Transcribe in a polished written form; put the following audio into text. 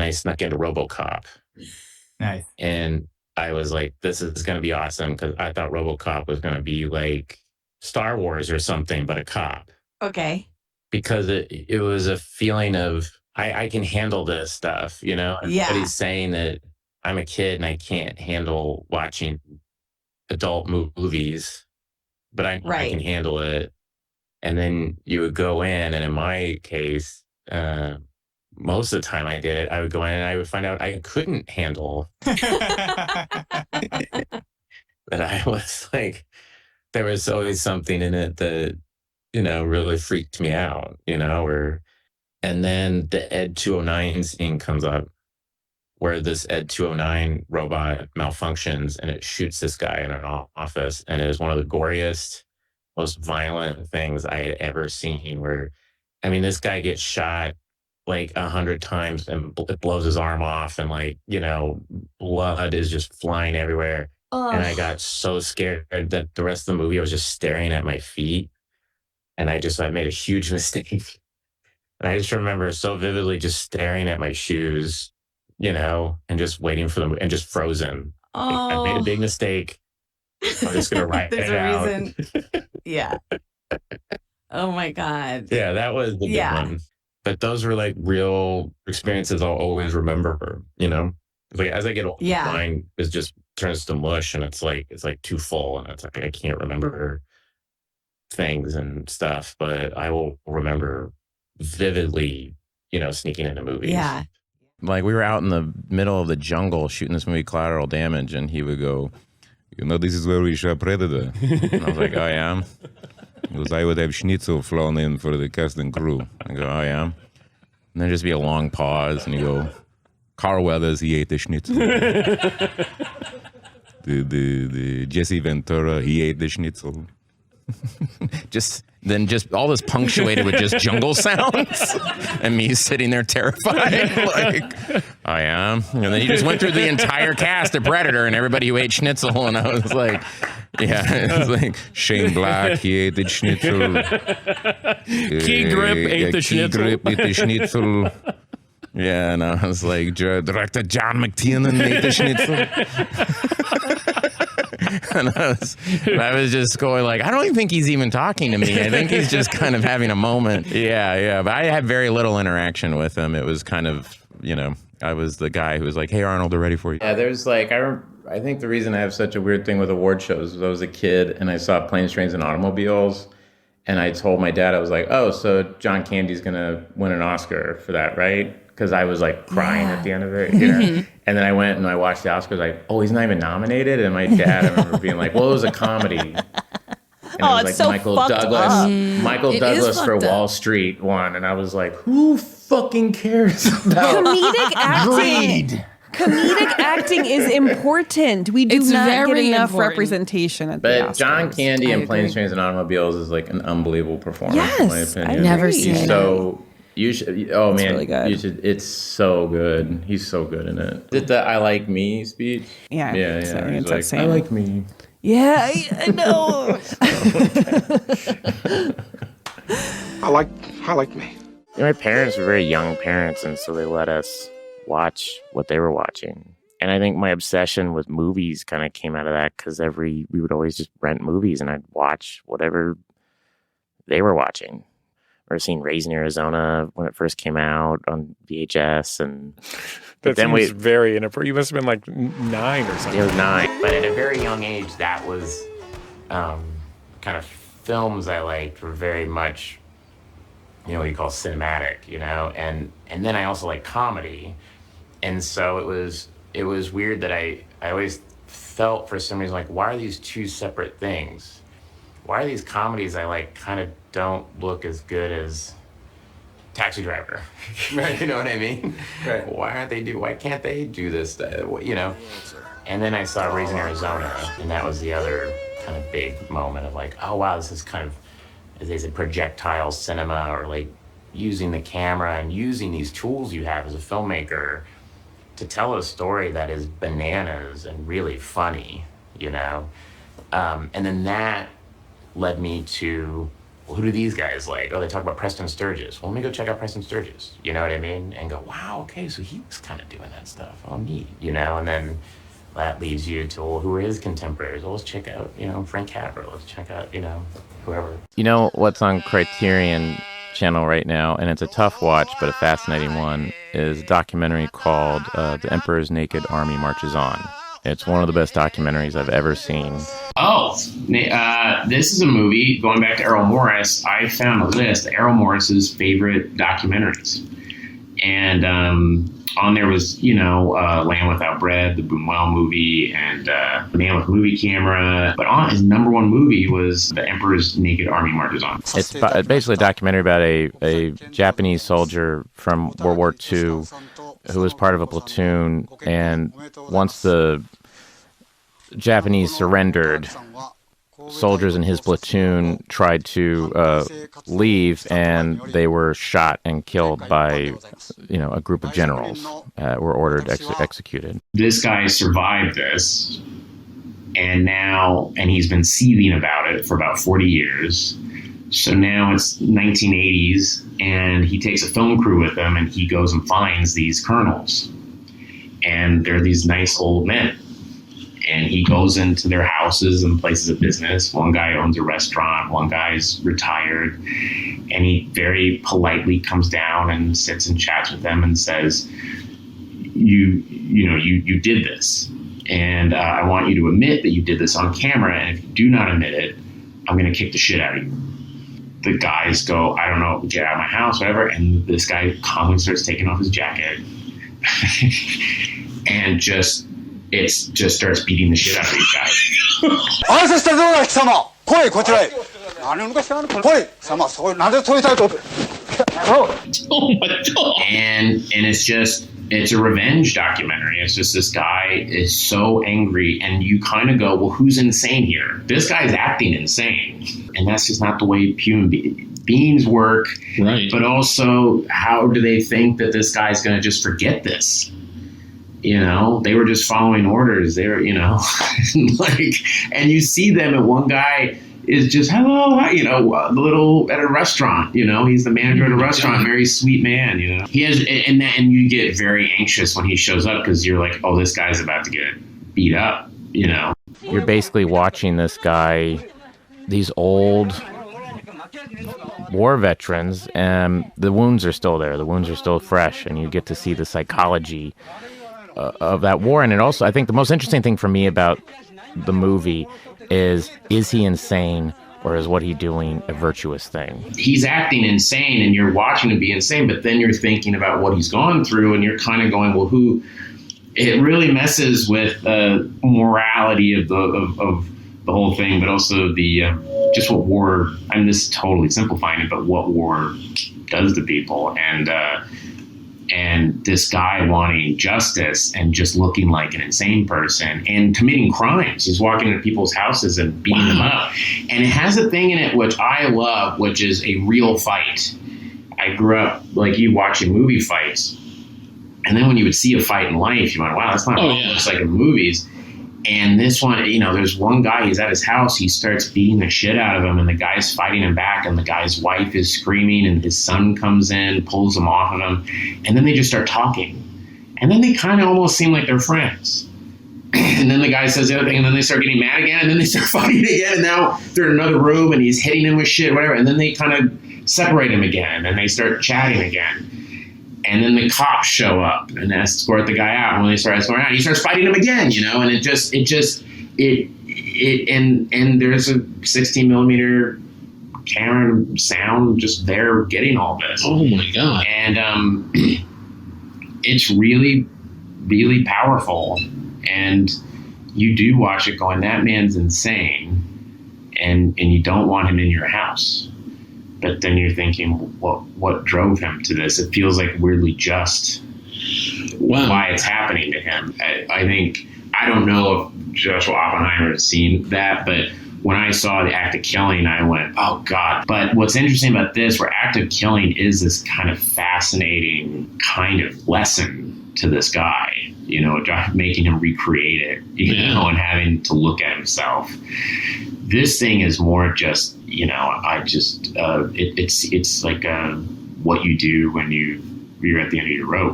I snuck into RoboCop. Nice. And I was like, this is going to be awesome, because I thought RoboCop was going to be like Star Wars or something, but a cop. Okay. Because it was a feeling of, I can handle this stuff, you know? Everybody's saying that I'm a kid and I can't handle watching adult movies, but I can handle it. And then you would go in, and in my case, most of the time I did it, I would go in and I would find out I couldn't handle that. I was like, there was always something in it that, you know, really freaked me out, you know, and then the Ed 209 scene comes up, where this Ed 209 robot malfunctions and it shoots this guy in an office. And it is one of the goriest, most violent things I had ever seen, where, I mean, this guy gets shot like 100 times and it blows his arm off, and like, you know, blood is just flying everywhere. And I got so scared that the rest of the movie I was just staring at my feet, and I made a huge mistake. And I just remember so vividly just staring at my shoes, you know, and just waiting for them, and just frozen. Like, I made a big mistake. I'm just gonna write it out. Reason. Yeah. Oh my God. Yeah, that was the big one. But those were like real experiences I'll always remember, you know? Like as I get older, mine is just turns to mush, and it's like too full, and it's like I can't remember things and stuff, but I will remember vividly, you know, sneaking into movies. Yeah. Like we were out in the middle of the jungle shooting this movie Collateral Damage, and he would go, you know, this is where we shot Predator. And I was like, oh yeah? He goes, I would have schnitzel flown in for the cast and crew. I go, oh yeah? And then just be a long pause, and you go, Carl Weathers, he ate the schnitzel. the Jesse Ventura, he ate the schnitzel. just all this punctuated with just jungle sounds and me sitting there terrified like I am. And then he just went through the entire cast of Predator and everybody who ate schnitzel, and I was like, yeah, it's like Shane Black, he ate the schnitzel. Key Grip ate the schnitzel. Yeah, and I was like, Director John McTiernan ate the schnitzel. And I was just going like, I don't even think he's even talking to me. I think he's just kind of having a moment. Yeah. But I had very little interaction with him. It was kind of, you know, I was the guy who was like, hey, Arnold, they're ready for you. Yeah, there's like, I think the reason I have such a weird thing with award shows was I was a kid and I saw Planes, Trains, and Automobiles. And I told my dad, I was like, oh, so John Candy's going to win an Oscar for that, right? Because I was like crying at the end of it, you know? And then I went and I watched the Oscars, like, oh, he's not even nominated? And my dad, I remember being like, well, it was a comedy. And it was like so Michael Douglas for Wall Street won. And I was like, who fucking cares about comedic acting? Greed? Comedic acting is important. We do not get enough representation at the Oscars. But John Candy in Planes, Trains, and Automobiles is like an unbelievable performance, in my opinion. I've never seen it. You should. Oh man, really good. You should. It's so good. He's so good in it. Did the "I like me" speech? Yeah. So he's like, I like me. Yeah, I know. I like me. My parents were very young parents, and so they let us watch what they were watching. And I think my obsession with movies kind of came out of that, because we would always just rent movies, and I'd watch whatever they were watching. Or seen Raising Arizona when it first came out on VHS, and that seems very inappropriate. You must have been like 9 or something. It was 9, but at a very young age, that was kind of films I liked were very much, you know, what you call cinematic, you know, and then I also like comedy, and so it was weird that I always felt for some reason like, why are these two separate things? Why are these comedies I like kind of don't look as good as Taxi Driver? Right? You know what I mean? Right. Why can't they do this, you know? And then I saw Raising Arizona, and that was the other kind of big moment of like, oh wow, this is kind of, as they said, projectile cinema, or like using the camera and using these tools you have as a filmmaker to tell a story that is bananas and really funny, you know? And then that led me to well, who do these guys like? Oh, they talk about Preston Sturges. Well, let me go check out Preston Sturges. You know what I mean? And go, wow, okay, so he was kind of doing that stuff. Oh, neat. You know, and then that leads you to, well, who are his contemporaries? Well, let's check out, you know, Frank Capra. Let's check out, you know, whoever. You know what's on Criterion channel right now, and it's a tough watch, but a fascinating one, is a documentary called The Emperor's Naked Army Marches On. It's one of the best documentaries I've ever seen. Oh, this is a movie, going back to Errol Morris. I found a list of Errol Morris's favorite documentaries. And on there was, you know, Land Without Bread, the Buñuel movie, and The Man with Movie Camera. But on his number one movie was The Emperor's Naked Army Marches On. It's basically a documentary about a Japanese soldier from World War II who was part of a platoon, and once the Japanese surrendered, soldiers in his platoon tried to leave, and they were shot and killed by, you know, a group of generals were ordered executed. This guy survived this, and he's been seething about it for about 40 years. So now it's 1980s, and he takes a film crew with him, and he goes and finds these colonels. And they're these nice old men. And he goes into their houses and places of business. One guy owns a restaurant, one guy's retired. And he very politely comes down and sits and chats with them and says, you did this. And I want you to admit that you did this on camera. And if you do not admit it, I'm going to kick the shit out of you. The guys go, I don't know, get out of my house, whatever. And this guy calmly starts taking off his jacket and just starts beating the shit out of these guys. Oh my God. And it's a revenge documentary. It's just this guy is so angry, and you kind of go, well, who's insane here? This guy's acting insane. And that's just not the way human beings work. Right. But also, how do they think that this guy's going to just forget this? You know, they were just following orders. They were, you know, and you see them, and one guy is just, hello, you know, at a restaurant, you know, he's the manager at a restaurant, very sweet man, you know. He has, and you get very anxious when he shows up, because you're like, oh, this guy's about to get beat up, you know. You're basically watching this guy, these old war veterans, and the wounds are still there. The wounds are still fresh, and you get to see the psychology of that war. And it also, I think the most interesting thing for me about the movie is he insane, or is what he doing a virtuous thing? He's acting insane, and you're watching him be insane, but then you're thinking about what he's gone through, and you're kind of going, well, it really messes with the morality of the whole thing, but also the just what war, I'm just totally simplifying it, but what war does to people. And this guy wanting justice and just looking like an insane person and committing crimes. He's walking into people's houses and beating them up. And it has a thing in it which I love, which is a real fight. I grew up like you watching movie fights. And then when you would see a fight in life, you went, wow, that's not what it looks like in movies. And this one, you know, there's one guy, he's at his house, he starts beating the shit out of him, and the guy's fighting him back, and the guy's wife is screaming, and his son comes in, pulls him off of him, and then they just start talking. And then they kind of almost seem like they're friends. And then the guy says the other thing, and then they start getting mad again, and then they start fighting again, and now they're in another room, and he's hitting him with shit, whatever, and then they kind of separate him again, and they start chatting again. And then the cops show up and escort the guy out. And when they start escorting out, he starts fighting him again, you know. And and there's a 16 millimeter camera sound just there getting all this. Oh my God! And it's really, really powerful. And you do watch it going, that man's insane, and you don't want him in your house. But then you're thinking, what drove him to this? It feels like weirdly just why it's happening to him. I think, I don't know if Joshua Oppenheimer has seen that, but when I saw the act of killing, I went, oh God. But what's interesting about this, where act of killing is this kind of fascinating kind of lesson to this guy, you know, making him recreate it, you know, and having to look at himself. This thing is more just, it's like what you do when you're at the end of your rope.